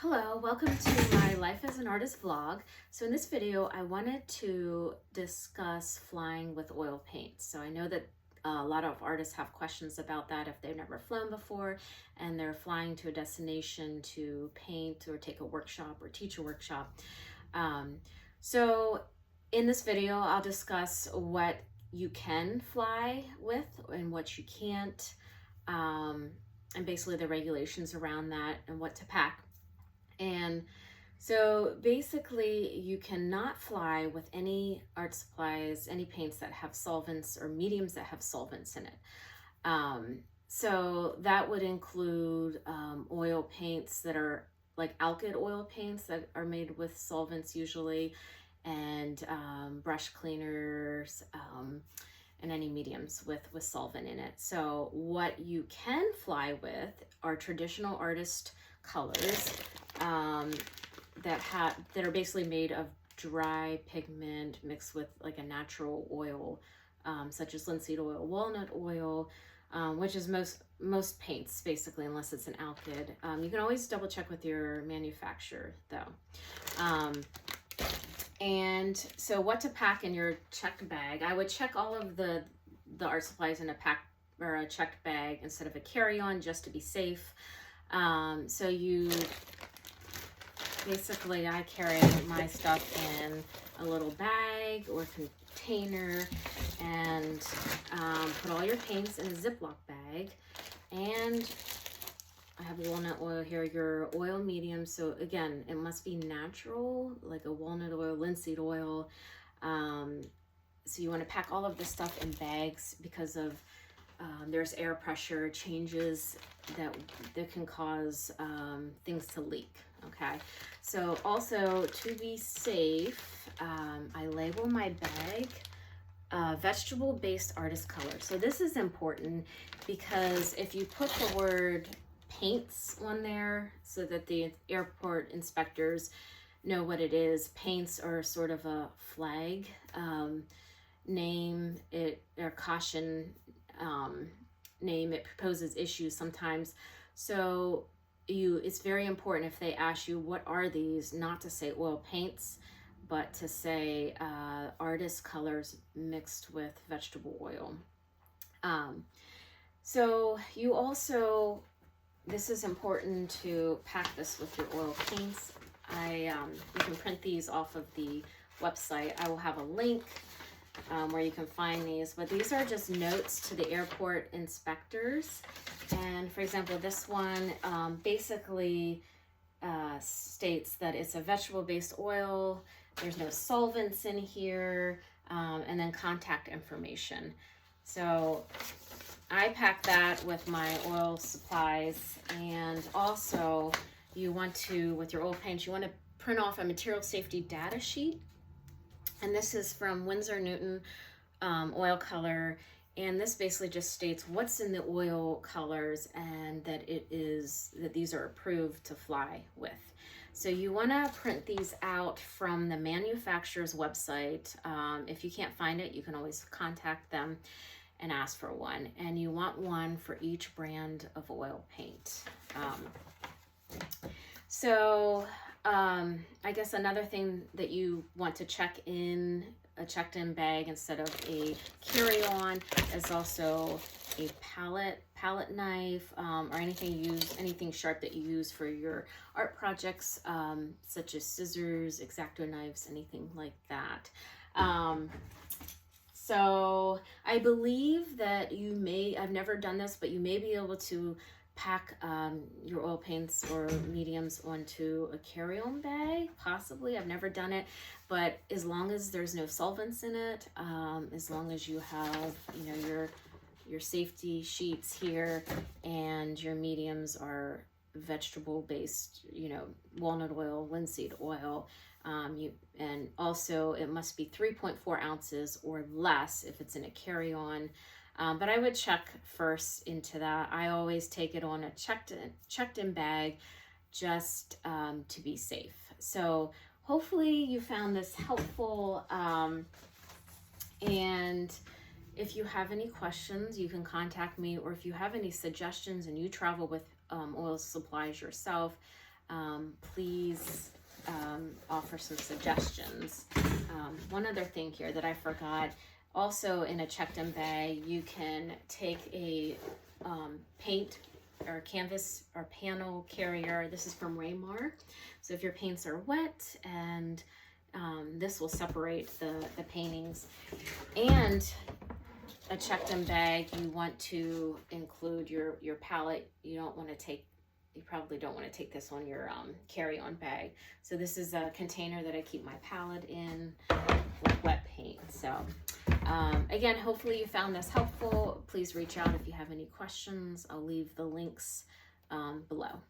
Hello, welcome to my Life as an Artist vlog. So in this video, I wanted to discuss flying with oil paints. So I know that a lot of artists have questions about that if they've never flown before and they're flying to a destination to paint or take a workshop or teach a workshop. So in this video, I'll discuss what you can fly with and what you can't, and basically the regulations around that and what to pack. And so basically you cannot fly with any art supplies, any paints that have solvents or mediums that have solvents in it. So that would include oil paints that are like alkyd oil paints that are made with solvents usually, and brush cleaners, and any mediums with solvent in it. So what you can fly with are traditional artist colors that are basically made of dry pigment mixed with like a natural oil, such as linseed oil, walnut oil, which is most paints basically, unless it's an alkyd. You can always double check with your manufacturer though. And so what to pack in your checked bag. I would check all of the art supplies in a pack or a checked bag instead of a carry-on, just to be safe. So you basically, I carry my stuff in a little bag or container, and put all your paints in a Ziploc bag. And I have walnut oil here, your oil medium. So again, it must be natural, like a walnut oil, linseed oil. So you want to pack all of this stuff in bags because of there's air pressure changes that can cause things to leak. Okay, so also to be safe, I label my bag vegetable-based artist color. So this is important because if you put the word paints on there so that the airport inspectors know what it is, paints are sort of a flag name, it or caution name, it proposes issues sometimes. So it's very important if they ask you what are these, not to say oil paints, but to say artist colors mixed with vegetable oil. So you also, this is important to pack this with your oil paints. You can print these off of the website. I will have a link where you can find these, but these are just notes to the airport inspectors. And for example, this one basically states that it's a vegetable-based oil, there's no solvents in here, and then contact information. So I pack that with my oil supplies. And also you want to, with your oil paints, you want to print off a material safety data sheet. And this is from Winsor Newton oil color. And this basically just states what's in the oil colors and that these are approved to fly with. So you want to print these out from the manufacturer's website. If you can't find it, you can always contact them and ask for one. And you want one for each brand of oil paint. I guess another thing that you want to check in a checked-in bag instead of a carry-on is also a palette knife, or anything sharp that you use for your art projects, such as scissors, X-Acto knives, anything like that. So I believe that I've never done this, but you may be able to pack your oil paints or mediums onto a carry-on bag, possibly. I've never done it, but as long as there's no solvents in it, as long as you have, your safety sheets here and your mediums are vegetable-based, walnut oil, linseed oil, and also it must be 3.4 ounces or less if it's in a carry-on. But I would check first into that. I always take it on a checked-in bag just to be safe. So hopefully you found this helpful. And if you have any questions, you can contact me, or if you have any suggestions and you travel with oil supplies yourself, please offer some suggestions. One other thing here that I forgot, also in a checked-in bag, you can take a paint or canvas or panel carrier. This is from Raymar. So if your paints are wet, and this will separate the paintings. And a checked-in bag, you want to include your palette. You probably don't want to take this on your carry-on bag. So this is a container that I keep my palette in with wet paint. So again, hopefully you found this helpful. Please reach out if you have any questions. I'll leave the links below.